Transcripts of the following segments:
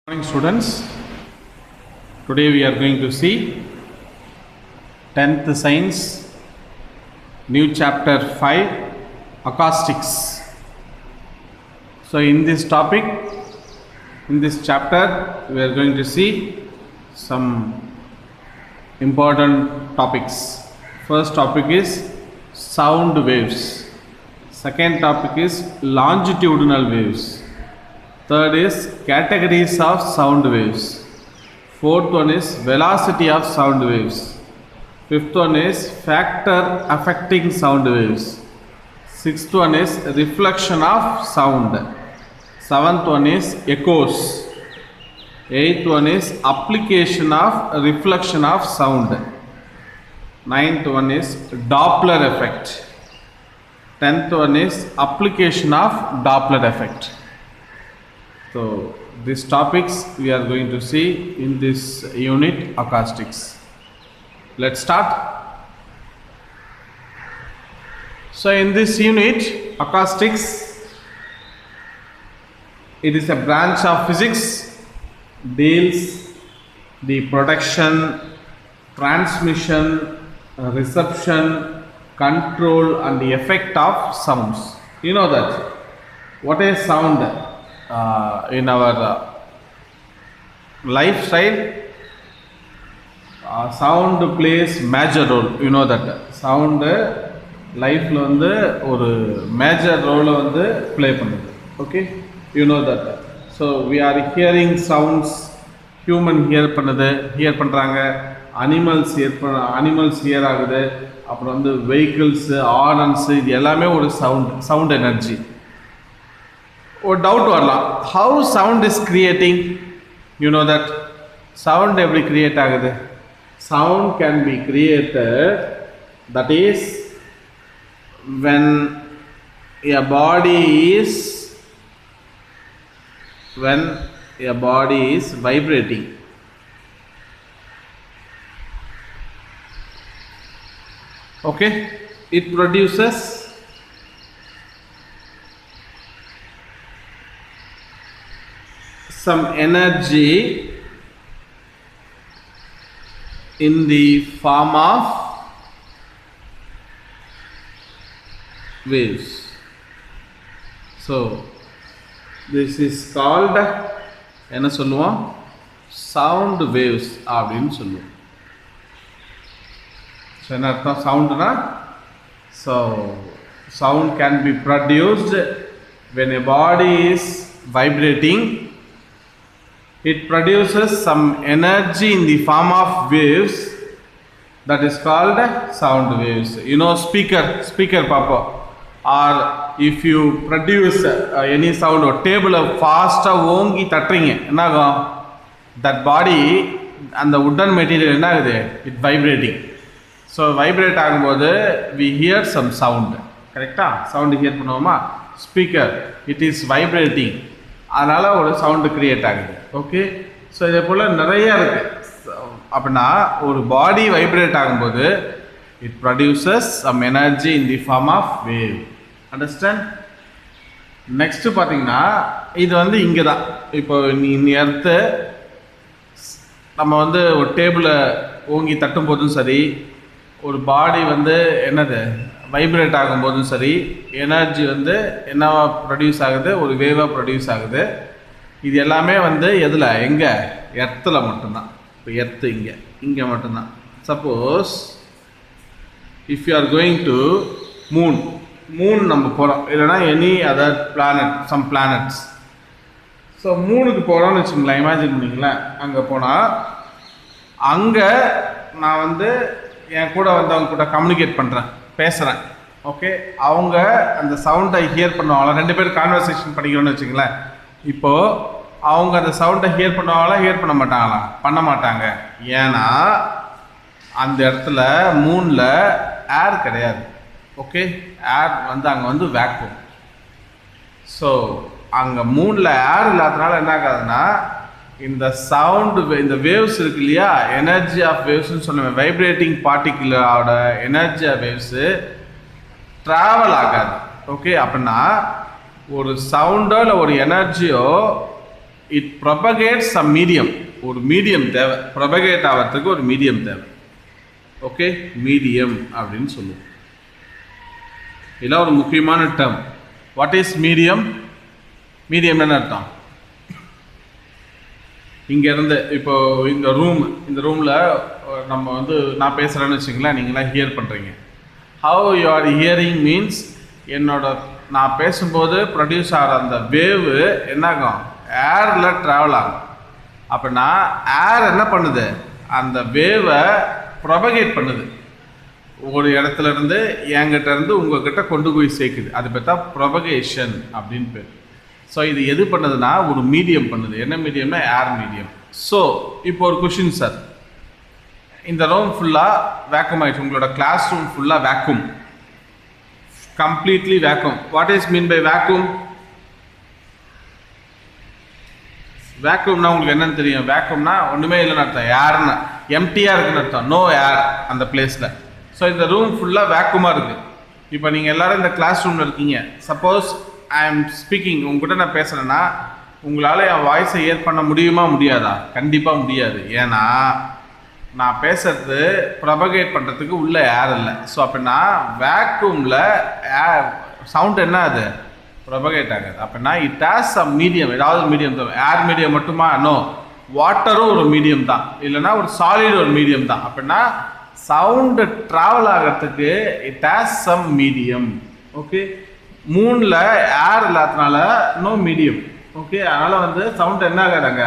Good morning students. Today we are going to see 10th science new chapter 5 acoustics. So in this topic, in this chapter we are going to see some important topics. First topic is sound waves. Second topic is longitudinal waves. Third is categories of sound waves. Fourth one is velocity of sound waves. Fifth one is factor affecting sound waves. Sixth one is reflection of sound. Seventh one is echoes. Eighth one is application of reflection of sound. Ninth one is Doppler effect. 10th one is application of Doppler effect. So these topics we are going to see in this unit acoustics. Let's start. So in this unit acoustics, it is a branch of physics, deals the production, transmission, reception, control and the effect of sounds. You know that what is sound? In our lifestyle, sound plays major role. You know that sound life la vandu oru major role vandu play பண்ணுது. Okay, you know that. So we are hearing sounds. Human hear பண்றாங்க, animals hear ஆகுது. அப்புறம் வந்து vehicles, horns, இது எல்லாமே ஒரு sound energy. ஒரு doubt வரலாம், how sound is creating? You know that sound எப்படி create ஆகுது? Sound can be created, that is when a body is vibrating. Okay, it produces some energy in the form of waves. So this is called என்ன சொல்லுவோம், sound waves அப்படின்னு சொல்லுவோம். So என்ன அர்த்தம் சவுண்ட்னா? So sound can be produced when a body is vibrating. It produces some energy in the form of waves, that is called sound waves. You know speaker papa, or if you produce any sound or table fast ஓங்கி தட்டுறீங்க, என்ன ஆகும்? That body அந்த wooden material என்ன ஆகுது? It vibrating. So vibrate ஆகும்போது we hear some sound. கரெக்டா? Sound hear பண்ணுவோமா? Speaker, it is vibrating, அதனால ஒரு சவுண்டு கிரியேட் ஆகுது. ஓகே, ஸோ இதே போல் நிறைய இருக்கு. அப்படின்னா ஒரு பாடி வைப்ரேட் ஆகும்போது it produces some energy in the form of wave. Understand? Next பார்த்தீங்கன்னா இது வந்து இங்கே தான். இப்போ நீ எடுத்து நம்ம வந்து ஒரு டேபிளை ஓங்கி தட்டும் போதும் சரி, ஒரு பாடி வந்து என்னது வைப்ரேட் ஆகும்போதும் சரி, எனர்ஜி வந்து என்னவா ப்ரொடியூஸ் ஆகுது? ஒரு வேவாக ப்ரொடியூஸ் ஆகுது. இது எல்லாமே வந்து எதில்? எங்கே? எர்த்தில் மட்டும்தான். இப்போ எர்த்து இங்கே மட்டும்தான். Suppose if you are going to moon நம்ம போகிறோம், இல்லைனா any other planet, some planets. So மூணுக்கு போகிறோம்னு வச்சுங்களேன், இமேஜின் பண்ணிங்களேன். அங்கே போனால் அங்கே நான் வந்து என் கூட வந்து அவங்க கூட கம்யூனிகேட் பண்ணுறேன், பேசுகிறேன். ஓகே, அவங்க அந்த சவுண்டை ஹியர் பண்ணுவாங்களா? ரெண்டு பேரும் கான்வர்சேஷன் பண்ணிக்கிறோன்னு வச்சுங்களேன். இப்போது அவங்க அந்த சவுண்டை ஹியர் பண்ணுவாங்களா? ஹியர் பண்ண மாட்டாங்களா? பண்ண மாட்டாங்க. ஏன்னா அந்த இடத்துல மூணில் ஏர் கிடையாது. ஓகே, ஏர் வந்து அங்கே வந்து வேக்யூம். ஸோ அங்கே மூணில் ஏர் இல்லாதனால என்ன ஆகாதுன்னா, இந்த சவுண்டு, இந்த வேவ்ஸ் இருக்கு இல்லையா, எனர்ஜி ஆஃப் வேவ்ஸ்ன்னு சொல்லுவேன், வைப்ரேட்டிங் பார்ட்டிகுலரோட எனர்ஜி ஆஃப் வேவ்ஸு ட்ராவல் ஆகாது. ஓகே, அப்படின்னா ஒரு சவுண்டோ இல்லை ஒரு எனர்ஜியோ இட் ப்ரொபகேட்ஸ் சம் மீடியம். ஒரு மீடியம் தேவை, ப்ரொபகேட் ஆகிறதுக்கு ஒரு மீடியம் தேவை. ஓகே, மீடியம் அப்படின்னு சொல்லுவோம். இதெல்லாம் ஒரு முக்கியமான term. What is medium? Medium என்ன அர்த்தம்? இங்கேருந்து இப்போ இந்த ரூமில் நம்ம வந்து நான் பேசுகிறேன்னு வச்சுங்களேன், நீங்களாம் ஹியர் பண்ணுறீங்க. How you are hearing means நான் பேசும்போது ப்ரொடியூஸ் ஆகிற அந்த வேவு என்னாகும்? ஏரில் ட்ராவல் ஆகும். அப்படின்னா ஏர் என்ன பண்ணுது? அந்த வேவை ப்ரொபகேட் பண்ணுது. ஒரு இடத்துல இருந்து என்கிட்ட இருந்து உங்ககிட்ட கொண்டு போய் சேர்க்குது. அது பேர் தான் ப்ரொபகேஷன் அப்படின்னு பேர். ஸோ இது எது பண்ணுதுன்னா ஒரு மீடியம் பண்ணுது. என்ன மீடியம்னா ஏர் மீடியம். ஸோ இப்போ ஒரு கொஷின் சார், இந்த ரூம் ஃபுல்லாக வேக்கம் ஆயிடுச்சு, உங்களோட கிளாஸ் ரூம் ஃபுல்லாக vacuum, completely vacuum. What is mean by vacuum? வேக்யூம்னா உங்களுக்கு என்னன்னு தெரியும்? வேக்யூம்னா ஒன்றுமே இல்லைன்னு அர்த்தம், ஏர்னு எம்டியாக இருக்குன்னு அர்த்தம், நோ ஏர் அந்த பிளேஸில். ஸோ இந்த ரூம் ஃபுல்லாக வேக்குமாக இருக்குது. இப்போ நீங்கள் எல்லோரும் இந்த கிளாஸ் ரூமில் இருக்கீங்க. சப்போஸ் ஐ எம் ஸ்பீக்கிங், உங்ககிட்ட நான் பேசுகிறேன்னா உங்களால் என் வாய்ஸை ஏர் பண்ண முடியுமா முடியாதா? கண்டிப்பாக முடியாது. ஏன்னா நான் பேசுறது ப்ரொபகேட் பண்ணுறதுக்கு உள்ள ஏர் இல்லை. ஸோ அப்படின்னா வேக்யூமில் ஏர் சவுண்ட் என்ன அது ப்ரொபகேட் ஆகாது. அப்படின்னா இட் ஹாஸ் சம் மீடியம், ஏதாவது மீடியம் தான். ஏர் மீடியம் மட்டுமா? நோ, வாட்டரும் ஒரு மீடியம் தான், இல்லைன்னா ஒரு சாலிட் ஒரு மீடியம் தான். அப்படின்னா சவுண்டு ட்ராவல் ஆகிறதுக்கு it has some medium. Okay, மூணில் ஏர் இல்லாதனால நோ மீடியம். ஓகே, அதனால் வந்து சவுண்ட் என்ன ஆகாதாங்க?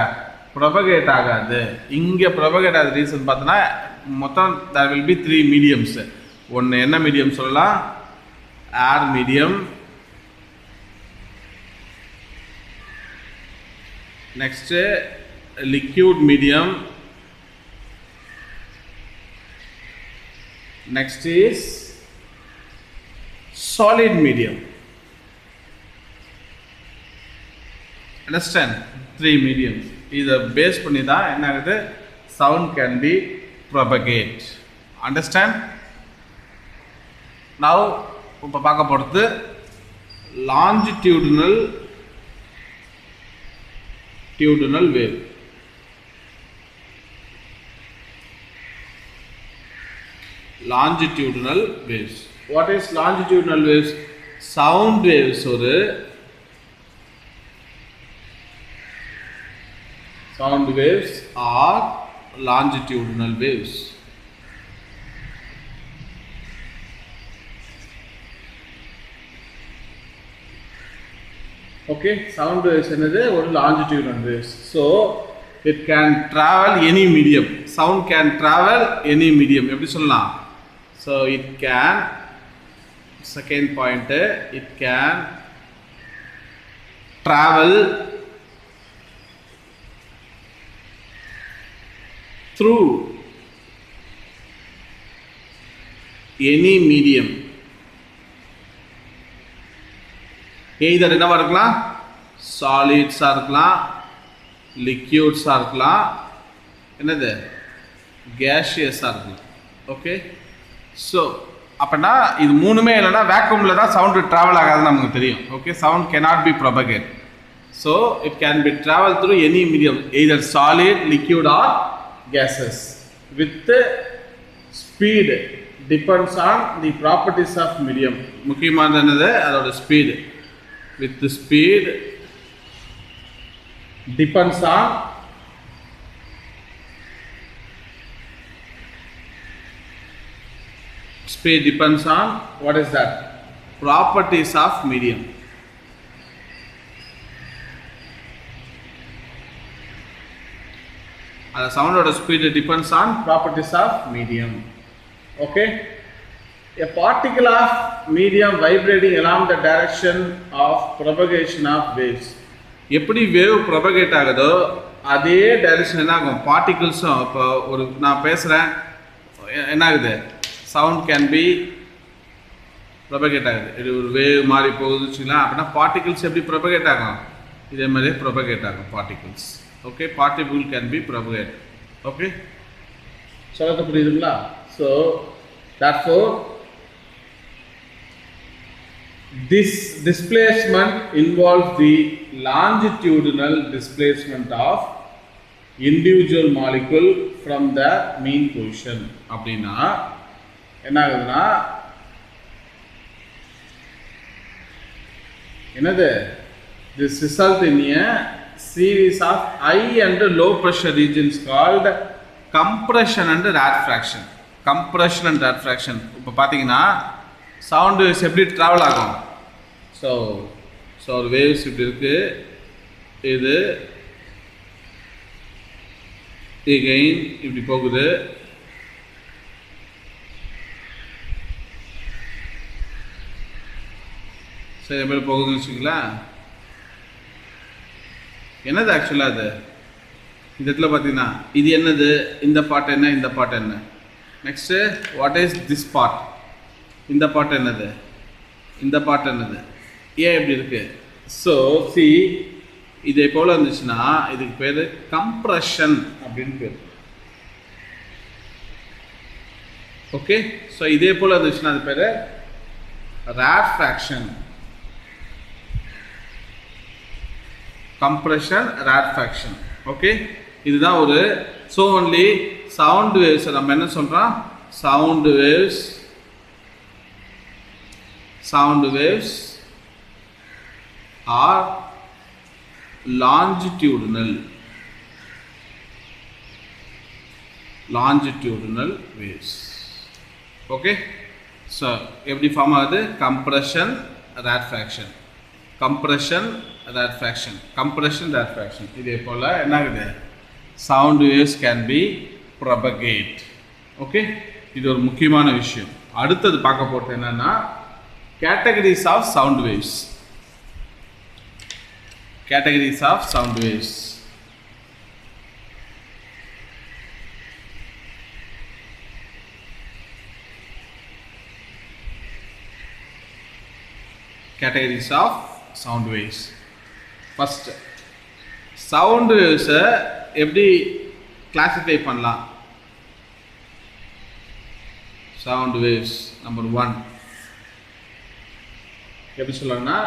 ப்ரொபகேட் ஆகாது. இங்கே ப்ரொபகேட் ஆகாத ரீசன் பார்த்தோன்னா மொத்தம் தேர் வில் பி 3 மீடியம்ஸ். ஒன்று என்ன மீடியம் சொல்லலாம்? ஏர் medium. Next liquid medium. Next is solid medium. Understand? 3 mediums. இதை பேஸ் பண்ணி தான் என்ன ஆகுது? Sound can be propagate. Understand? Now இப்போ பார்க்க போகிறது longitudinal wave. Longitudinal waves. What is longitudinal waves? Sound waves ஒரு sound waves are longitudinal waves. Okay, sound waves என்னது? ஒரு longitudinal waves. So it can travel any medium. Sound can travel any medium. எப்படி சொல்லலாம்? So it can, second point, it can travel through any medium. either என்னவா இருக்கலாம்? சாலிட்ஸாக இருக்கலாம், லிக்யூட்ஸாக இருக்கலாம், என்னது கேஷியஸாக இருக்கலாம். ஓகே, ஸோ அப்படின்னா இது மூணுமே இல்லைன்னா வேக்யூமில் தான் சவுண்டு ட்ராவல் ஆகாதுன்னு நமக்கு தெரியும். Okay, sound cannot be propagate. So it can be travel through any medium, either solid, liquid or gases. With speed depends on the properties of medium. முக்கியமானது என்னது? அதோட speed. With the speed depends on what is that? Properties of medium. The sound or speed depends on properties of medium. Okay, a particle of medium vibrating along the direction of propagation of waves. எப்படி wave propagate ஆகுதோ அதே direction என்ன ஆகும்? பார்ட்டிகிள்ஸும். இப்போ ஒரு நான் பேசுகிறேன், என்ன ஆகுது? சவுண்ட் கேன் பி ப்ரொபகேட் ஆகுது. இது ஒரு வேவ் மாதிரி போகுதுன்னு வச்சுக்கலாம். அப்படின்னா பார்ட்டிகிள்ஸ் எப்படி ப்ரொபகேட் ஆகும்? இதே மாதிரியே ப்ரொபகேட் ஆகும் particles. Okay, particle can be propagate. Okay, சொல்றது புரியுதுங்களா? So therefore this displacement involves the longitudinal displacement of individual molecule from the mean position. அப்படின்னா என்ன ஆகுதுன்னா என்னது this result in a series of high and low pressure regions called compression and rarefaction. Compression and rarefaction. இப்போ பார்த்தீங்கன்னா sound waves எப்படி travel ஆகும்? So ஒரு waves இப்படி இருக்கு, இது எகைன் இப்படி போகுது, சரி எப்படி போகுதுன்னு வச்சுக்கலாம். என்னது ஆக்சுவலாக அது இந்த இடத்துல பார்த்தீங்கன்னா இது என்னது, இந்த பார்ட் என்ன, இந்த பார்ட் என்ன, next what is this part, இந்த பார்ட் என்னது, இந்த பார்ட் என்னது, ஏன் இப்படி இருக்கு? ஸோ சி இதே போல் இருந்துச்சுன்னா இதுக்கு பேர் கம்ப்ரெஷன் அப்படின்னு பேர். ஓகே, ஸோ இதே போல் இருந்துச்சுன்னா அது பேர் ரேர்ஃபேக்ஷன். கம்ப்ரெஷன், ரேர்ஃபேக்ஷன். ஓகே, இதுதான் ஒரு ஸோ ஒன்லி சவுண்ட் வேவ்ஸ் நம்ம என்ன சொல்கிறோம், sound waves are longitudinal waves. Okay, so எப்படி ஃபார்ம் ஆகுது? compression, rarefaction, compression, rarefaction. இதே போல என்ன ஆகுது? sound waves can be propagate. Okay, இது ஒரு முக்கியமான விஷயம். அடுத்தது பார்க்க போறது என்னன்னா categories of sound waves. Categories of sound waves. Categories of sound waves. First, sound waves எப்படி classify பண்ணலாம்? Sound waves number 1 எப்படி சொல்லலாம்னா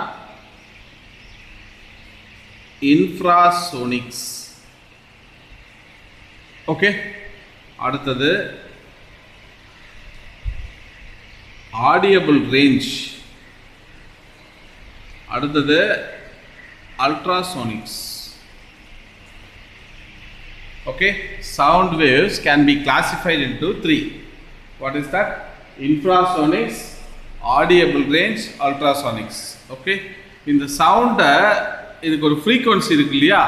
infrasonics. ஓகே, அடுத்தது audible range, அடுத்தது ultrasonics. okay, sound waves can be classified into 3. what is that? Infrasonics, audible range, ultrasonics. okay, இந்த சவுண்ட இதுக்கு ஒரு ஃப்ரீக்வன்சி இருக்கு இல்லையா,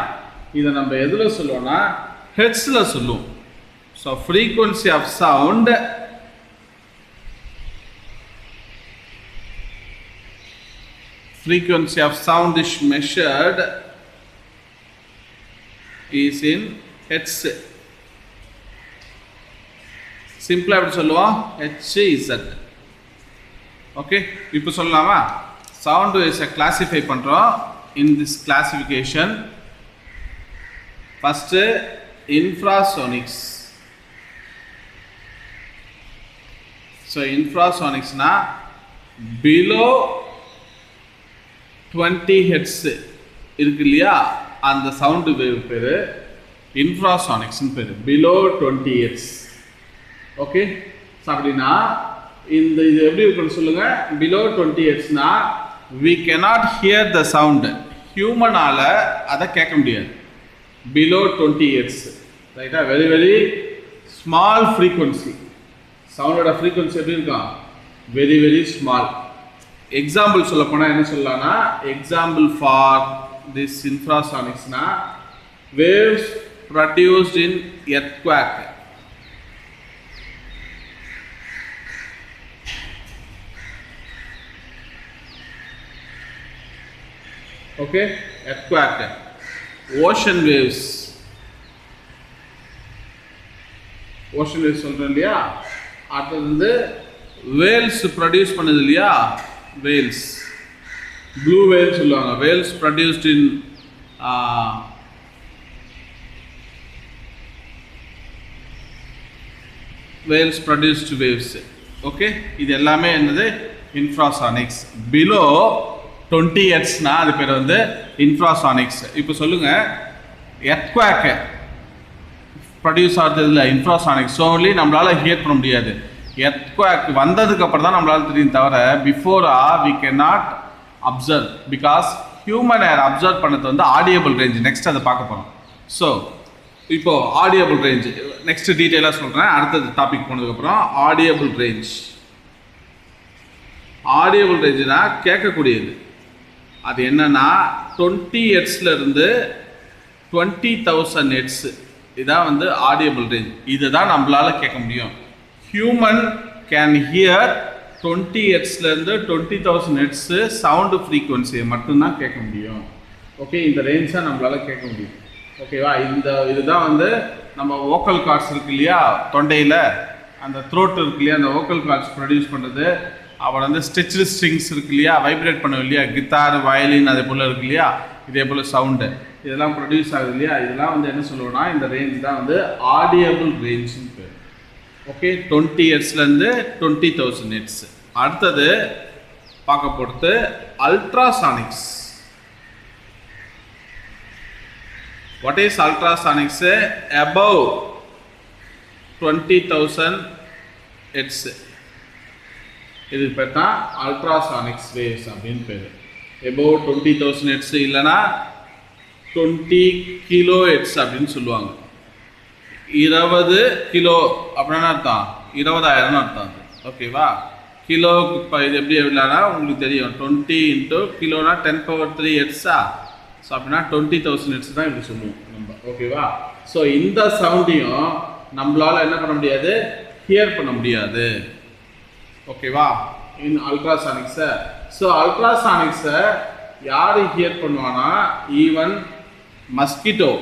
இதை நம்ம எதில் சொல்லுவோம்னா ஹெர்ட்ஸில் சொல்லுவோம். So frequency of sound is measured is in hertz. சிம்பிளா எப்படி சொல்லுவோம்? HZ. ஓகே, இப்போ சொல்லலாமா? சவுண்ட் வேவ்ஸை கிளாசிஃபை பண்ணுறோம். In this classification, first infrasonics. So infrasonics na below 20 hertz இருக்கு இல்லையா, அந்த சவுண்ட் வேவ் பேரு infrasonics பேரு, below 20 hertz. ஓகே, அப்படின்னா இந்த இது எப்படி இருக்குன்னு சொல்லுங்க. below 20 hertz னா we cannot hear the sound. ஹியூமனால அதை கேட்க முடியாது. below 20 hertz, ரைட்டா? Very very small frequency. சவுண்டோட ஃப்ரீக்வன்சி எப்படி இருக்கும்? Very very small. எக்ஸாம்பிள் சொல்ல போனால் என்ன சொல்லலாம்னா, எக்ஸாம்பிள் ஃபார் திஸ் இன்ஃப்ராசானிக்ஸ்னா waves produced in earthquake. okay, earthquake, ocean waves சொல்றேன் இல்லையா. அடுத்தது வந்து வேல்ஸ் ப்ரொடியூஸ் பண்ணுது இல்லையா, வேல்ஸ், ப்ளூ வேல் சொல்லுவாங்க. Whales produced in whales produced waves. Okay, இது எல்லாமே என்னது? இன்ஃப்ராசானிக்ஸ். பிலோ 20 ஹெர்ட்ஸ்னா அது பேர் வந்து இன்ஃப்ராசானிக்ஸ். இப்போ சொல்லுங்கள், எர்த்குவேக்கு ப்ரொடியூஸ் ஆகிறது இல்லை இன்ஃப்ராசானிக்ஸ். ஸோ ஒன்லி நம்மளால் ஹியர் பண்ண முடியாது. எர்த்குவேக் வந்ததுக்கு அப்புறம் தான் நம்மளால் தெரியும், தவிர பிஃபோரா we can not observe, because human ear observe பண்ணது வந்து ஆடியபிள் ரேஞ்ச். நெக்ஸ்ட் அதை பார்க்க போகிறோம். ஸோ இப்போ ஆடியபிள் ரேஞ்ச் நெக்ஸ்ட் டீட்டெயிலாக சொல்கிறேன் அடுத்தது டாபிக் போனதுக்கப்புறம். ஆடியபிள் ரேஞ்ச், ஆடியபிள் ரேஞ்சுனா கேட்கக்கூடியது. அது என்னன்னா 20 ஹெர்ட்ஸ்லேருந்து 20,000 ஹெர்ட்ஸ், இதான் வந்து ஆடியபிள் ரேஞ்ச். இதை தான் நம்மளால் கேட்க முடியும். ஹியூமன் கேன் ஹியர் 20 ஹெர்ட்ஸ்லேருந்து 20,000 ஹெர்ட்ஸு சவுண்டு ஃப்ரீக்குவன்சியை மட்டும்தான் கேட்க முடியும். ஓகே, இந்த ரேஞ்ச் தான் நம்மளால் கேட்க முடியும். ஓகேவா? இதுதான் வந்து நம்ம வோக்கல் கார்ட்ஸ் இருக்கு இல்லையா, தொண்டையில் அந்த த்ரோட் இருக்கு இல்லையா, அந்த வோக்கல் கார்ட்ஸ் ப்ரொடியூஸ் பண்ணுறது. அப்புறம் வந்து ஸ்டிச்சு ஸ்ட்ரிங்ஸ் இருக்கு இல்லையா, வைப்ரேட் பண்ணுவோம் இல்லையா, கிட்டார், வயலின் அதே போல் இருக்கு இல்லையா, இதே போல் சவுண்டு இதெல்லாம் ப்ரொடியூஸ் ஆகுது இல்லையா, இதெல்லாம் வந்து என்ன சொல்லுவோம்னா இந்த ரேஞ்ச் தான் வந்து ஆடியபிள் ரேஞ்சுன்னு பேர். ஓகே, 20 ஹெர்ட்ஸ்லேருந்து 20,000 ஹெர்ட்ஸ். அடுத்தது பார்க்க போகிறது ultrasonics. What is ultrasonics? Above 20,000 hertz. இது பேர் தான் அல்ட்ராசானிக்ஸ் வேவ்ஸ் அப்படின்னு பேர். above 20,000 hertz இல்லைனா 20 கிலோ ஹெர்ட்ஸ் அப்படின்னு சொல்லுவாங்க. 20 கிலோ அப்படின்னா அர்த்தம் 20,000 அர்த்தம். ஓகேவா? கிலோவுக்கு இப்போ இது எப்படி எவ்வளோனா உங்களுக்கு தெரியும், 20 இன்ட்டு கிலோனா 10⁻³ ஹெர்ட்ஸா. ஸோ அப்படின்னா 20,000 ஹெர்ட்ஸ் தான் இப்படி சொல்லுவோம் நம்ம. ஓகேவா? ஸோ இந்த சவுண்டையும் நம்மளால் என்ன பண்ண முடியாது, ஹியர் பண்ண முடியாது. ஓகேவா? இன் அல்ட்ராசானிக்ஸை. ஸோ அல்ட்ராசானிக்ஸை யார் ஹியர் பண்ணுவானா, even mosquito,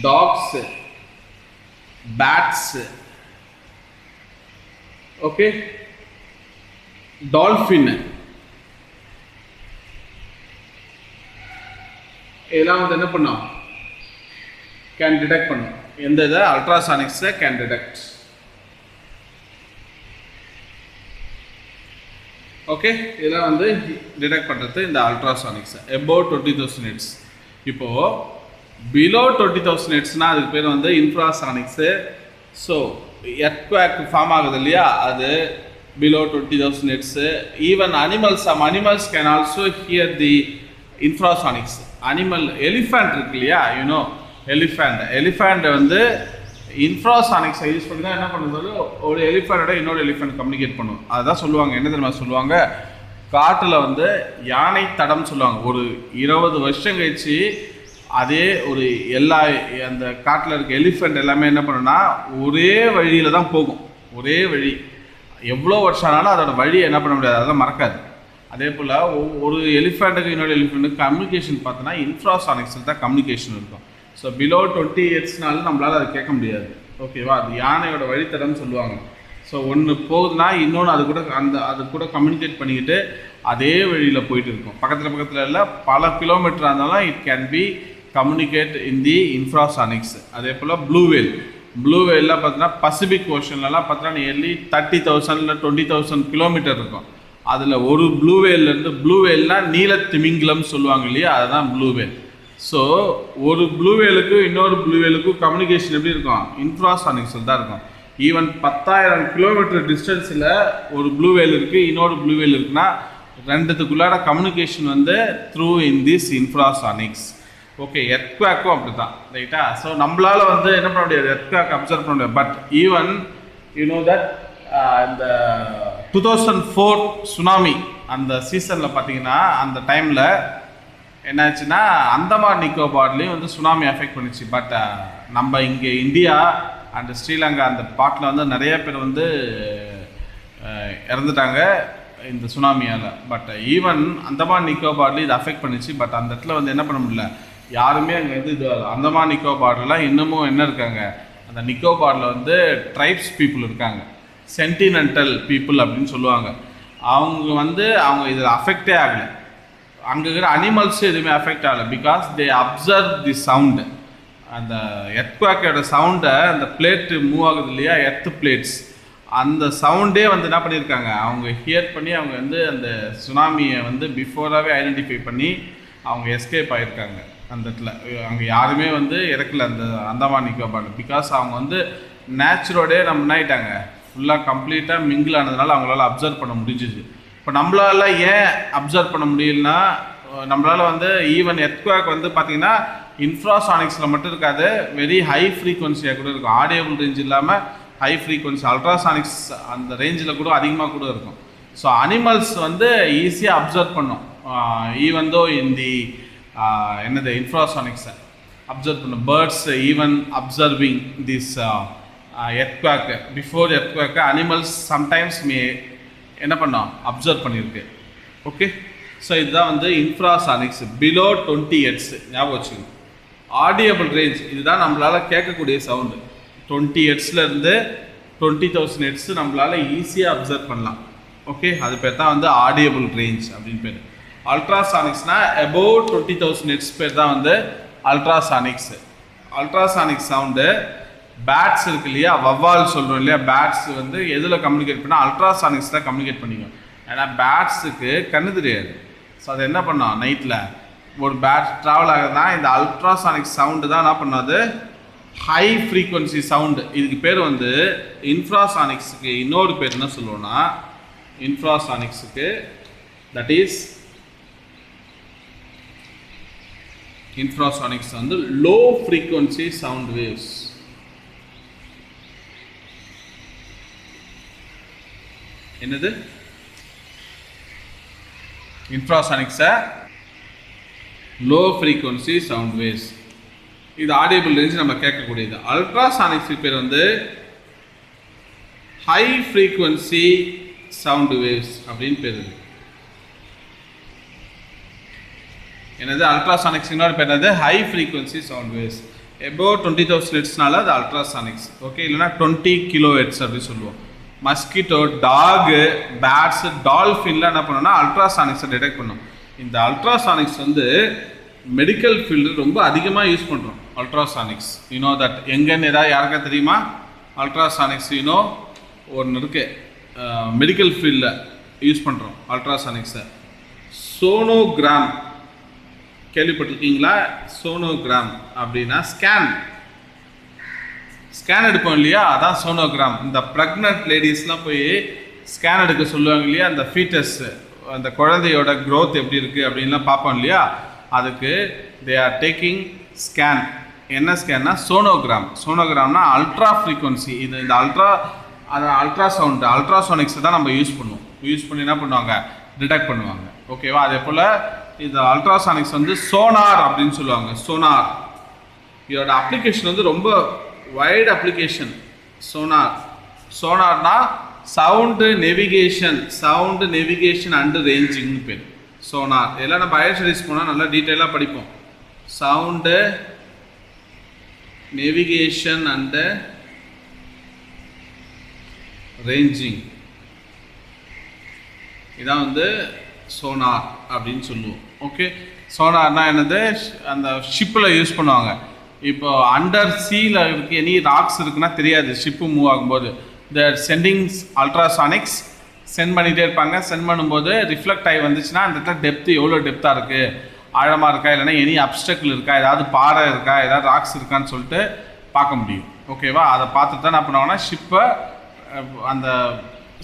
dogs, bats, okay, dolphin, இதெல்லாம் வந்து என்ன பண்ணோம், கேன் டிடெக்ட் பண்ணும். எந்த இதை அல்ட்ராசானிக்ஸை கேன் டிடெக்ட். ஓகே, இதெல்லாம் வந்து டிடெக்ட் பண்ணுறது இந்த அல்ட்ராசானிக்ஸை above 20,000 ஹெர்ட்ஸ். இப்போது பிலோ 20,000 ஹெர்ட்ஸ்னால் அதுக்கு பேர் வந்து இன்ஃப்ராசானிக்ஸு. ஸோ எர்த்குவேக் ஃபார்ம் ஆகுது இல்லையா, அது below 20,000 hertz. Even animals, some animals can also hear the infrasonics. Animal, elephant இருக்கு இல்லையா, you know, elephant வந்து இன்ஃப்ராசானிக்ஸை யூஸ் பண்ணி தான் என்ன பண்ணுறது, ஒரு எலிஃபண்டோட இன்னொரு எலிஃபண்ட் கம்யூனிகேட் பண்ணும். அதுதான் சொல்லுவாங்க, என்ன தெரியுமா சொல்லுவாங்க, காட்டில் வந்து யானை தடம் சொல்லுவாங்க. ஒரு 20 வருஷம் கழிச்சு அதே ஒரு எல்லா அந்த காட்டில் இருக்க எலிஃபண்ட் எல்லாமே என்ன பண்ணுன்னா ஒரே வழியில் தான் போகும். ஒரே வழி, எவ்வளோ வருஷம் ஆனாலும் அதோட வழியை என்ன பண்ண முடியாது, அதெல்லாம் மறக்காது. அதே போல் ஒரு எலிஃபண்ட்டுக்கு இன்னொரு எலிஃபண்ட்டுக்கு கம்யூனிகேஷன் பார்த்தோன்னா இன்ஃப்ராசானிக்ஸில் தான் கம்யூனிகேஷன் இருக்கும். ஸோ பிலோ 20 ஹெர்ட்ஸ்னாலும் நம்மளால் அதை கேட்க முடியாது. ஓகேவா? அது யானையோட வழித்தடம்னு சொல்லுவாங்க. ஸோ ஒன்று போகுதுன்னா இன்னொன்று அது கூட கம்யூனிகேட் பண்ணிக்கிட்டு அதே வழியில் போயிட்டு இருக்கும். பக்கத்தில் இல்லை, பல கிலோமீட்டர் இருந்தாலும் it can be communicate in the infrasonics. அதே போல் ப்ளூ வேல்லாம் பார்த்தீங்கன்னா பசிபிக் ஓஷன்லலாம் பார்த்தீங்கன்னா நியர்லி 30,000 இல்லை 20,000 கிலோமீட்டர் இருக்கும். அதில் ஒரு ப்ளூ வேல்னால் நீல திமிங்கலம் சொல்லுவாங்க இல்லையா, அதுதான் ப்ளூ வேல். ஸோ ஒரு ப்ளூ வேலுக்கு இன்னொரு ப்ளூ வேலுக்கும் கம்யூனிகேஷன் எப்படி இருக்கும், இன்ஃப்ராசானிக்ஸில் தான் இருக்கும். ஈவன் 10,000 கிலோமீட்டர் டிஸ்டன்ஸில் ஒரு ப்ளூ வேல் இருக்குது, இன்னொரு ப்ளூ வேல் இருக்குன்னா ரெண்டுத்துக்குள்ளார கம்யூனிகேஷன் வந்து த்ரூ இன் திஸ் இன்ஃப்ராசானிக்ஸ். ஓகே, எர்த்குவேக்கும் அப்படி தான், ரைட்டா? ஸோ நம்மளால் வந்து என்ன பண்ண முடியாது, எர்த்குவேக் அப்சர்வ் பண்ண முடியாது. But even you know that இந்த 2004 சுனாமி அந்த சீசனில் பார்த்தீங்கன்னா அந்த டைமில் என்னாச்சுன்னா அந்தமான் நிக்கோபார்லேயும் வந்து சுனாமி அஃபெக்ட் பண்ணிச்சு. பட் நம்ம இங்கே இந்தியா அண்ட் ஸ்ரீலங்கா அந்த பாட்டில் வந்து நிறைய பேர் வந்து இறந்துட்டாங்க இந்த சுனாமியால். பட் ஈவன் அந்தமான் நிக்கோபார்லேயும் இது அஃபெக்ட் பண்ணிச்சு. பட் அந்த இடத்துல வந்து என்ன பண்ண முடியல, யாருமே அங்கே வந்து இது அந்தமான் நிக்கோபார்லாம் இன்னமும் என்ன இருக்காங்க, அந்த நிக்கோபாரில் வந்து ட்ரைப்ஸ் பீப்புள் இருக்காங்க, சென்டினென்டல் பீப்புள் அப்படின்னு சொல்லுவாங்க. அவங்க இதில் அஃபெக்டே ஆகலை. அங்கே இருக்கிற அனிமல்ஸும் எதுவுமே அஃபெக்ட் ஆகலை. Because they observe the sound. அந்த எர்த்குவேக்கோட சவுண்டை, அந்த பிளேட்டு மூவ் ஆகுது இல்லையா, எர்த் பிளேட்ஸ், அந்த சவுண்டே வந்து என்ன பண்ணியிருக்காங்க, அவங்க ஹியர் பண்ணி அவங்க வந்து அந்த சுனாமியை வந்து பிஃபோராகவே ஐடென்டிஃபை பண்ணி அவங்க எஸ்கேப் ஆகியிருக்காங்க. அந்த இடத்துல அங்கே யாருமே வந்து இறக்கல அந்த அந்தமான் நிக்கோபார். பிகாஸ் அவங்க வந்து நேச்சுரோடே நம்ம என்ன ஆகிட்டாங்க, ஃபுல்லாக கம்ப்ளீட்டாக மிங்கிள் ஆனதுனால அவங்களால அப்சர்வ் பண்ண முடிஞ்சிச்சு. இப்போ நம்மளால ஏன் அப்சர்வ் பண்ண முடியலன்னா, நம்மளால் வந்து ஈவன் எர்த்குவேக் வந்து பார்த்திங்கன்னா இன்ஃப்ராசானிக்ஸில் மட்டும் இருக்காது, வெரி ஹை ஃப்ரீக்வன்சியாக கூட இருக்கும். ஆடியபிள் ரேஞ்ச் இல்லாமல் ஹை ஃப்ரீக்வன்சி அல்ட்ராசானிக்ஸ் அந்த ரேஞ்சில் கூட அதிகமாக கூட இருக்கும். ஸோ அனிமல்ஸ் வந்து ஈஸியாக அப்சர்வ் பண்ணும். ஈவன் தோ இன் தி என்னது இன்ஃப்ராசானிக்ஸை அப்சர்வ் பண்ணும். Birds even observing this earthquake before earthquake animals sometimes என்ன பண்ணோம், அப்சர்வ் பண்ணியிருக்கு. ஓகே, ஸோ இதுதான் வந்து இன்ஃப்ராசானிக்ஸ் பிலோ 20 Hz. ஞாபகம் வச்சுக்கோங்க. ஆடியபிள் ரேஞ்ச் இதுதான் நம்மளால் கேட்கக்கூடிய சவுண்டு. 20 Hzலேருந்து 20,000 Hz நம்மளால் ஈஸியாக அப்சர்வ் பண்ணலாம். ஓகே, அது பேர் தான் வந்து ஆடியபிள் ரேஞ்ச் அப்படின்னு பேர். அல்ட்ராசானிக்ஸ்னால் அபோவ் 20,000 Hz பேர் தான் வந்து அல்ட்ராசானிக்ஸ். அல்ட்ராசானிக் சவுண்டு பேட்ஸ் இருக்கு இல்லையா, வவ்வால் சொல்கிறோம் இல்லையா, பேட்ஸ் வந்து எதில் கம்யூனிகேட் பண்ணால் அல்ட்ராசானிக்ஸ் தான் கம்யூனிகேட் பண்ணிக்கும். ஏன்னா பேட்ஸுக்கு கண்ணு தெரியாது. ஸோ அது என்ன பண்ணோம், நைட்டில் ஒரு பேட் ட்ராவல் ஆகுதுன்னா இந்த அல்ட்ராசானிக் சவுண்டு தான் என்ன பண்ணாது, ஹை ஃப்ரீக்வன்சி சவுண்டு. இதுக்கு பேர் வந்து இன்ஃப்ராசானிக்ஸுக்கு இன்னொரு பேர் என்ன சொல்லுவோன்னா, இன்ஃப்ராசானிக்ஸுக்கு தட் இஸ் இன்ஃப்ராசானிக்ஸ் வந்து லோ ஃப்ரீக்வன்சி சவுண்ட் வேவ்ஸ். என்னது இன்ஃப்ராசானிக்ஸை லோ ஃப்ரீக்வன்சி சவுண்ட் வேவ்ஸ். இது ஆடியபிள் ரேஞ்ச் நம்ம கேட்கக்கூடியது. அல்ட்ராசானிக்ஸ் பேர் வந்து ஹை ஃப்ரீக்வன்சி சவுண்ட் வேவ்ஸ் அப்படின்னு பேர். என்னது அல்ட்ராசானிக்ஸ் இன்னொரு பேர் என்னது, high frequency sound waves. Above 20,000 Hzனால அது அல்ட்ராசானிக்ஸ். ஓகே, இல்லைனா 20 kHz அப்படின்னு சொல்லுவோம். மஸ்கிட்டோ, டாகு, பேட்ஸு, டால்ஃபின்லாம் என்ன பண்ணோம்னா அல்ட்ராசானிக்ஸை டிடெக்ட் பண்ணும். இந்த அல்ட்ராசானிக்ஸ் வந்து மெடிக்கல் ஃபீல்டு ரொம்ப அதிகமாக யூஸ் பண்ணுறோம். அல்ட்ராசானிக்ஸ் யூனோ தட் எங்கன்னு ஏதாவது யாருக்கா தெரியுமா? அல்ட்ராசானிக்ஸ் யூனோ ஒன்று இருக்குது, மெடிக்கல் ஃபீல்டில் யூஸ் பண்ணுறோம் அல்ட்ராசானிக்ஸை. சோனோகிராம் கேள்விப்பட்டிருக்கீங்களா? சோனோகிராம் அப்படின்னா ஸ்கேன் எடுப்போம் இல்லையா, அதான் சோனோகிராம். இந்த ப்ரெக்னென்ட் லேடிஸ்லாம் போய் ஸ்கேன் எடுக்க சொல்லுவாங்க இல்லையா, அந்த ஃபீட்டஸ் அந்த குழந்தையோட க்ரோத் எப்படி இருக்குது அப்படின்லாம் பார்ப்போம் இல்லையா, அதுக்கு தே ஆர் டேக்கிங் ஸ்கேன். என்ன ஸ்கேன்னா சோனோகிராம். சோனோகிராம்னா அல்ட்ரா ஃப்ரீக்வன்சி. இந்த அல்ட்ராசவுண்டு அல்ட்ராசோனிக்ஸை தான் நம்ம யூஸ் பண்ணுவோம். யூஸ் பண்ணி என்ன பண்ணுவாங்க, டிடெக்ட் பண்ணுவாங்க. ஓகேவா? அதே போல் இந்த அல்ட்ராசானிக்ஸ் வந்து சோனார் அப்படின்னு சொல்லுவாங்க. சோனார் இதோட அப்ளிகேஷன் வந்து ரொம்ப வைட் அப்ளிகேஷன். சோனார்னா சவுண்டு நெவிகேஷன் அண்டு ரேஞ்சிங்னு பேர். சோனார் எல்லாம் நம்ம ஹையர் ஸ்டடீஸ் போனால் நல்லா டீட்டெயிலாக படிப்போம். சவுண்டு நேவிகேஷன் அண்டு ரேஞ்சிங், இதான் வந்து சோனார் அப்படின்னு சொல்லுவோம். ஓகே, சோனார்னா என்னது, அந்த ஷிப்பில் யூஸ் பண்ணுவாங்க. இப்போ அண்டர் சீல இருக்கு, எனி ராக்ஸ் இருக்குன்னா தெரியாது ஷிப்பு மூவ் ஆகும்போது. த சென்டிங்ஸ் அல்ட்ராசானிக்ஸ் சென்ட் பண்ணிகிட்டே இருப்பாங்க. சென்ட் பண்ணும்போது ரிஃப்ளெக்ட் ஆகி வந்துச்சுன்னா அந்த இடத்துல டெப்த்து எவ்வளோ டெப்த்தாக இருக்குது, ஆழமாக இருக்கா, இல்லைன்னா எனி அப்டக்கிள் இருக்கா, ஏதாவது பாறை இருக்கா, ஏதாவது ராக்ஸ் இருக்கான்னு சொல்லிட்டு பார்க்க முடியும். ஓகேவா? அதை பார்த்துட்டு தான் என்ன பண்ணுவாங்கன்னா ஷிப்பை அந்த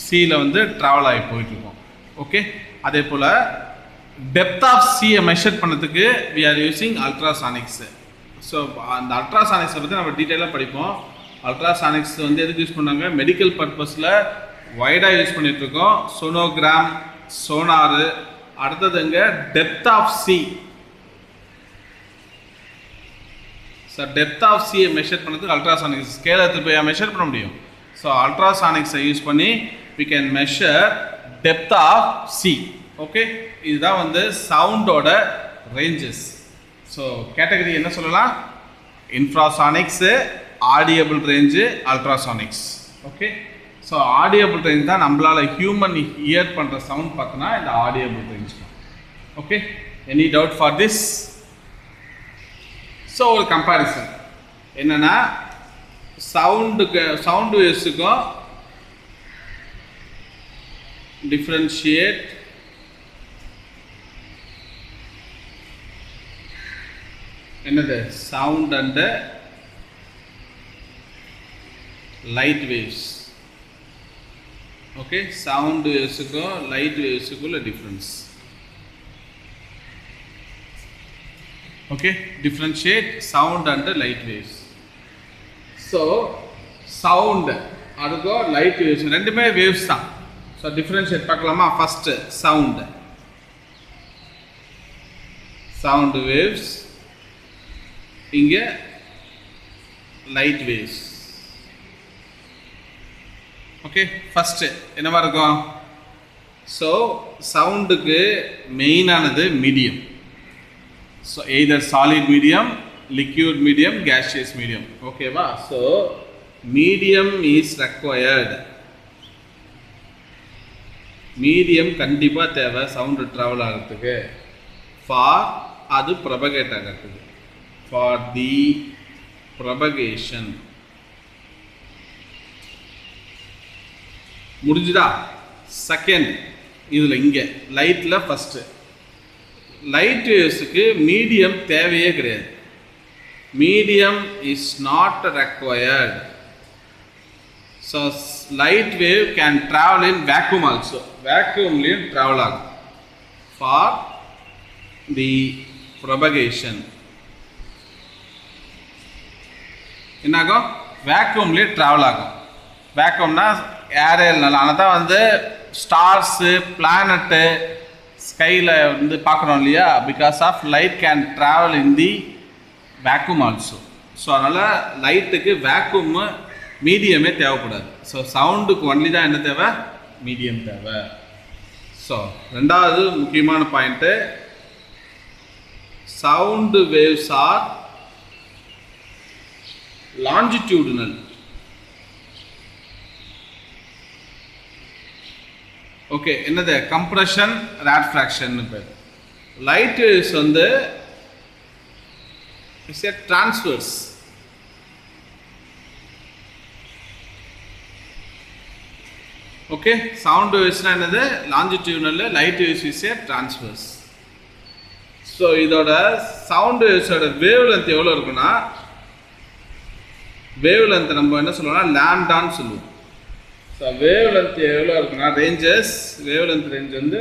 சீல வந்து ட்ராவல் ஆகி போயிட்டுருக்கோம். ஓகே, அதே போல் டெப்த் ஆஃப் சீயை மெஷர் பண்ணுறதுக்கு வி ஆர் யூஸிங் அல்ட்ராசானிக்ஸு. ஸோ அந்த அல்ட்ராசானிக்ஸை பற்றி நம்ம டீட்டெயிலாக படிப்போம். அல்ட்ராசானிக்ஸ் வந்து எதுக்கு யூஸ் பண்ணாங்க, மெடிக்கல் பர்பஸில் வைடாக யூஸ் பண்ணிகிட்ருக்கோம். Sonogram, sonar. அடுத்ததுங்க depth of sea. So depth of சியை மெஷர் பண்ணுறதுக்கு அல்ட்ராசானிக்ஸ் ஸ்கேல் எடுத்து போய் மெஷர் பண்ண முடியும். ஸோ அல்ட்ராசானிக்ஸை யூஸ் பண்ணி we can measure depth of C. Okay, இதுதான் வந்து சவுண்டோட ரேஞ்சஸ். ஸோ கேட்டகரி என்ன சொல்லலாம், infrasonics, audible range, ultrasonics. Okay, so audible range தான் நம்மளால் ஹியூமன் ஹியர் பண்ணுற சவுண்ட் பார்த்தோன்னா இந்த ஆடியபிள் ரேஞ்ச் தான். Okay, any doubt for this? So ஒரு கம்பேரிசன் என்னென்னா, sound வேவ்ஸுக்கும் differentiate another sound and light waves. Okay, sound waves ko light waves ko difference. Okay, differentiate sound and light waves. So sound adugo light waves rendume waves da. So differentiate pakalama. First sound waves, inge light waves. Okay, first enna irukum? So sound ku main anadhu medium. So either solid medium, liquid medium, gaseous medium. Okay va? So medium is required. Medium kandipa theva sound travel agadhukku for adu propagate agadhukku, for the propagation. முடிஞ்சுதா? Second இதில் இங்கே லைட்டில் first light வேவ்ஸுக்கு medium தேவையே கிடையாது. Medium is not required. So light wave can travel in vacuum also. வேக்யூம்லேயும் travel ஆகும் for the propagation. என்னாகும்? வேக்யூம்லேயே ட்ராவல் ஆகும். வேக்யூம்னா ஏரியல்னால. ஆனால் தான் வந்து ஸ்டார்ஸு பிளானட்டு ஸ்கையில் வந்து பார்க்குறோம் இல்லையா? Because of light can travel in the vacuum also. So அதனால் லைட்டுக்கு வேக்யூமு மீடியமே தேவைப்படாது. ஸோ சவுண்டுக்கு ஒன்லி தான் என்ன தேவை? மீடியம் தேவை. ஸோ ரெண்டாவது முக்கியமான point, sound waves are longitudinal. Okay, என்னது? கம்ப்ரெஷன், ராட்ஃப்ராக்ஷன் பேர். லைட் வேவ்ஸ் வந்து it's a transverse. Okay, sound வேவ்ஸ்னா என்னது? Longitudinal. Light waves is a transverse. So இதோட சவுண்ட் வேவ்ஸோட வேவ் லென்த் எவ்வளோ இருக்குன்னா, வேவ் லென்த் நம்ம என்ன சொல்லுவோம்னா லாம்டான்னு சொல்லுவோம். ஸோ வேவ் லென்த் எவ்வளோ இருக்குன்னா, ரேஞ்சஸ் வேவ் லென்த் ரேஞ்ச் வந்து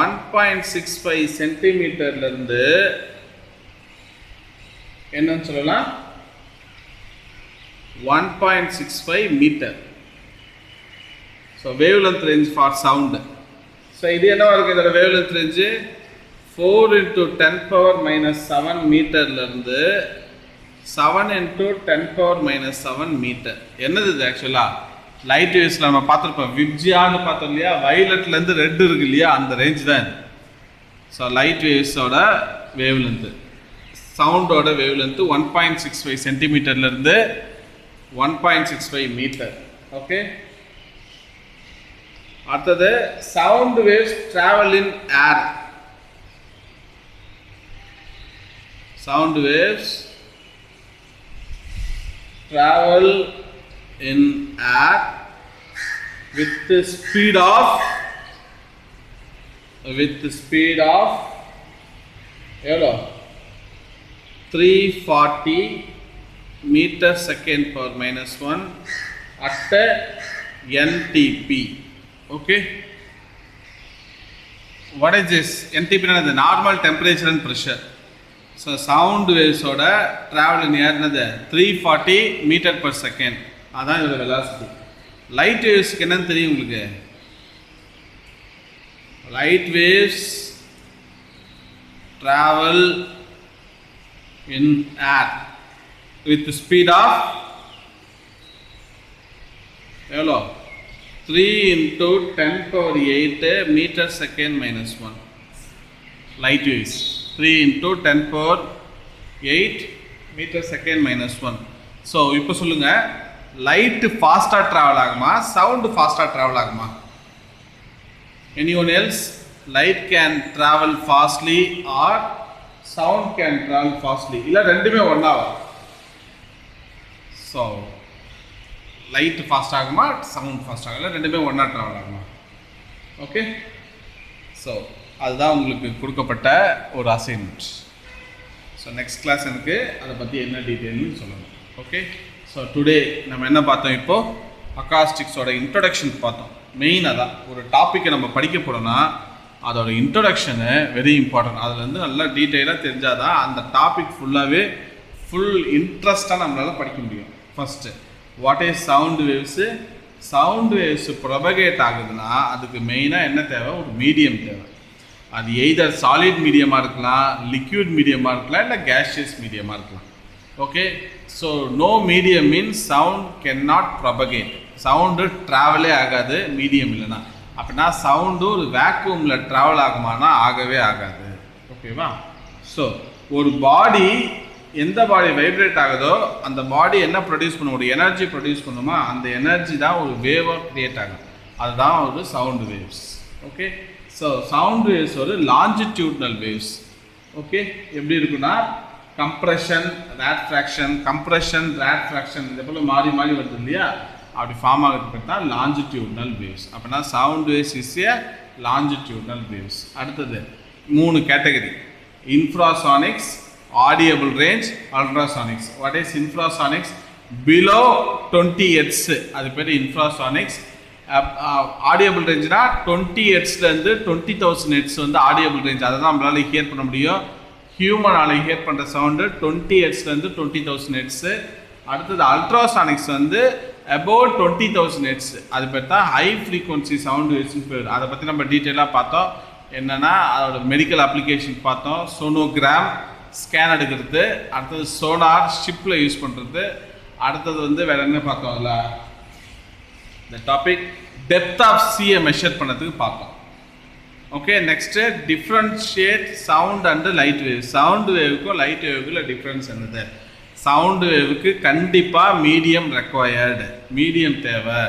1.65 சென்டிமீட்டர்லேருந்து என்னன்னு சொல்லலாம் 1.65 meter. So wave length range for sound. So இது என்னவா இருக்குது? இதோட வேவ் லென்த் ரேஞ்சு 4 × 10⁻⁻7 மீட்டர்லேருந்து 7 × 10⁻⁻7 மீட்டர். என்னது இது? ஆக்சுவலாக லைட் வேவ்ஸில் நம்ம பார்த்துருப்போம், விப்ஜியான்னு பார்த்தோம் இல்லையா? வயலட்லேருந்து ரெட் இருக்கு இல்லையா? அந்த ரேஞ்ச் தான் இது. ஸோ லைட் வேவ்ஸோட வேவ் லென்த்து, சவுண்டோட வேவ் லென்த்து 1.65 சென்டிமீட்டர்லேருந்து 1.65 மீட்டர். ஓகே, அடுத்தது sound waves travel in air. Sound waves travel in air with the speed of எவ்வளோ? 340 meter second power -1 at NTP. Okay, what is this? NTP is the normal temperature and pressure. So sound வேவ்ஸோட travel in air என்னது? 340 metre per second. அதான் இதோட velocity. Light வேவ்ஸ்க்கு என்னன்னு தெரியும் உங்களுக்கு? Light waves travel in air with speed of எவ்வளோ? 3 × 10⁸ meter second -1. Light waves 3 × 10⁸ meter second -1. So இப்போ சொல்லுங்கள், லைட்டு ஃபாஸ்ட்டாக ட்ராவல் ஆகுமா, சவுண்டு ஃபாஸ்ட்டாக ட்ராவல் ஆகுமா? Anyone else? Light can travel fastly or sound can travel fastly, இல்லை ரெண்டுமே ஒன்றாகும். ஸோ லைட்டு ஃபாஸ்ட் ஆகுமா, சவுண்ட் ஃபாஸ்ட் ஆகும், இல்லை ரெண்டுமே ஒன்றா ட்ராவல் ஆகுமா? ஓகே, ஸோ அதுதான் உங்களுக்கு கொடுக்கப்பட்ட ஒரு அசைன்மெண்ட். ஸோ நெக்ஸ்ட் கிளாஸ் எனக்கு அதை பற்றி என்ன டீட்டெயில்னு சொல்லணும். ஓகே, ஸோ டுடே நம்ம என்ன பார்த்தோம், இப்போது அக்காஸ்டிக்ஸோட இன்ட்ரொடக்ஷன் பார்த்தோம். மெயின் அதான், ஒரு டாப்பிக்கை நம்ம படிக்க போகிறோன்னா அதோட இன்ட்ரொடக்ஷனு வெரி இம்பார்ட்டன்ட். அதில் வந்து நல்லா டீட்டெயிலாக தெரிஞ்சால் தான் அந்த டாபிக் ஃபுல்லாகவே ஃபுல் இன்ட்ரெஸ்ட்டாக நம்மளால் படிக்க முடியும். First what is sound waves. Sound waves propagate ஆகுதுன்னா அதுக்கு மெயினாக என்ன தேவை, ஒரு மீடியம் தேவை. அது எய்தர் சாலிட் மீடியமாக இருக்கலாம், லிக்விட் மீடியமாக இருக்கலாம், இல்லை கேஷியஸ் மீடியமாக இருக்கலாம். Okay, so no medium means sound can not propagate. Sound ட்ராவலே ஆகாது மீடியம் இல்லைன்னா. அப்படின்னா சவுண்டு ஒரு வேக்யூமில் ட்ராவல் ஆகுமானா ஆகவே ஆகாது. ஓகேவா? ஸோ ஒரு பாடி, எந்த பாடி வைப்ரேட் ஆகுதோ அந்த பாடி என்ன ப்ரொடியூஸ் பண்ணும், ஒரு எனர்ஜி ப்ரொடியூஸ் பண்ணுமா, அந்த எனர்ஜி தான் ஒரு வேவாக க்ரியேட் ஆகும். அதுதான் ஒரு sound waves. Okay, so sound waves ஒரு லாஞ்சிடியூட்னல் வேவ்ஸ். ஓகே, எப்படி இருக்குன்னா கம்ப்ரெஷன், ரேட்ஃப்ராக்ஷன், கம்ப்ரெஷன், ரேட்ஃப்ராக்ஷன் இதே போல் மாறி மாறி வருது இல்லையா, அப்படி ஃபார்ம் ஆகிறது தான் லாஞ்சிடியூட்னல் வேவ்ஸ். அப்படின்னா sound waves is a longitudinal waves. அடுத்தது 3 category: infrasonics, audible range, ultrasonics. What is infrasonics? Below 20 Hz அது பேர் இன்ஃப்ராசானிக்ஸ். ஆடியபிள் ரேஞ்சுனா 20 Hzலேருந்து 20,000 Hz வந்து ஆடியபிள் ரேஞ்ச். அதை தான் நம்மளால் ஹியர் பண்ண முடியும். ஹியூமனால் ஹியர் பண்ணுற சவுண்டு 20 Hzலேருந்து 20,000 Hz. அடுத்தது அல்ட்ராசானிக்ஸ் வந்து அபவுட் 20,000 Hz. அது பேர் தான் ஹை ஃப்ரீக்வன்சி சவுண்ட் வேவ்ஸ்னு பேர். அதை பற்றி நம்ம டீட்டெயிலாக பார்த்தோம். என்னென்னா அதோட மெடிக்கல் அப்ளிகேஷன் பார்த்தோம். சோனோகிராம் ஸ்கேன் எடுக்கிறது, அடுத்தது சோனார் ஷிப்பில் யூஸ் பண்ணுறது, அடுத்தது வந்து வேறு என்ன பார்த்தோம், அதில் இந்த டாபிக் டெப்த் ஆஃப் சீயை மெஷர் பண்ணுறதுக்கு பார்த்தோம். Okay, next differentiate sound and light wave. Sound வேவுக்கும் லைட் வேவுக்குள்ள டிஃப்ரென்ஸ் என்னது? சவுண்டு வேவுக்கு கண்டிப்பாக மீடியம் ரெக்வயர்டு, மீடியம் தேவை.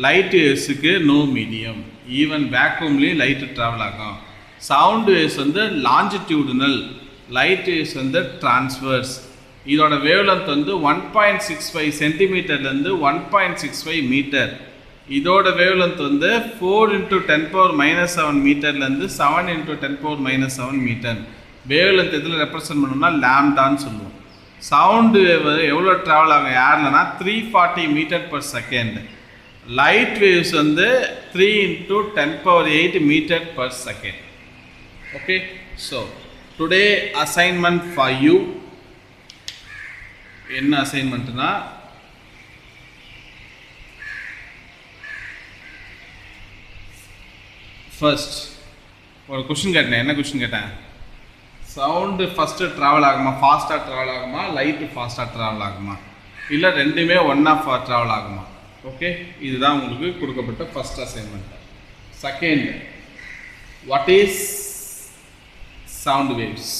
லைட் வேவ்ஸுக்கு நோ மீடியம். ஈவன் வேக்யூம்லேயும் லைட்டு ட்ராவல் ஆகும். சவுண்டு வேவ்ஸ் வந்து லாஞ்சிடியூடுனல், லைட் வேவ்ஸ் வந்து டிரான்ஸ்வர்ஸ். இதோட வேவ்லென்த் வந்து 1.65 சென்டிமீட்டர்லேருந்து 1.65 மீட்டர். இதோட வேவ்லென்த் வந்து 4 × 10⁻⁻7 மீட்டர்லேருந்து 7 × 10⁻⁻7 மீட்டர். வேவ்லென்த் எதில் ரெப்ரசன்ட் பண்ணோம்னா லாம்டான்னு சொல்லுவோம். சவுண்டு வேவ் எவ்வளோ ட்ராவல் ஆகும் ஏர்லனா 340 metre per second. Light waves வந்து 3 × 10⁸ metre per second. Okay, so today assignment for you என்ன அசைன்மெண்ட்னா, ஃபர்ஸ்ட் ஒரு கொஷின் கேட்டேன். என்ன கொஷின் கேட்டேன்? சவுண்டு ஃபஸ்ட்டு ட்ராவல் ஆகுமா, ஃபாஸ்ட்டாக ட்ராவல் ஆகுமா, லைட்டு ஃபாஸ்ட்டாக ட்ராவல் ஆகுமா, இல்லை ரெண்டுமே ஒன்றா ட்ராவல் ஆகுமா? ஓகே, இதுதான் உங்களுக்கு கொடுக்கப்பட்ட first assignment. Second, what is sound waves?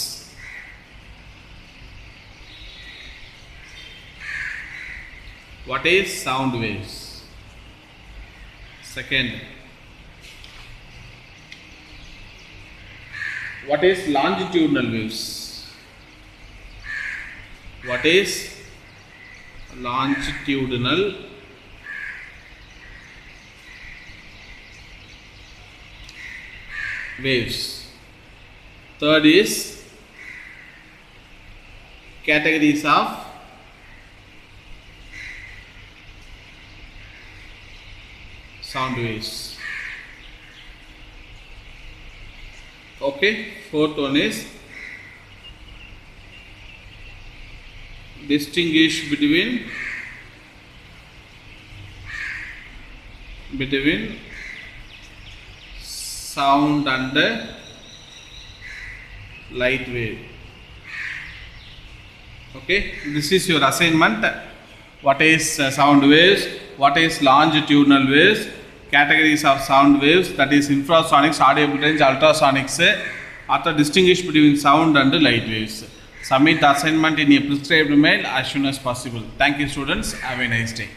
What is sound waves? Second, what is longitudinal waves? What is longitudinal waves? Third is categories of sound waves. Okay, fourth one is distinguish between sound and light wave. Okay, this is your assignment. What is sound waves? What is longitudinal waves? Categories of sound waves, that is infrasonics, audible range, ultrasonics. After distinguish between sound and light waves. Submit the assignment in a prescribed mail as soon as possible. Thank you students. Have a nice day.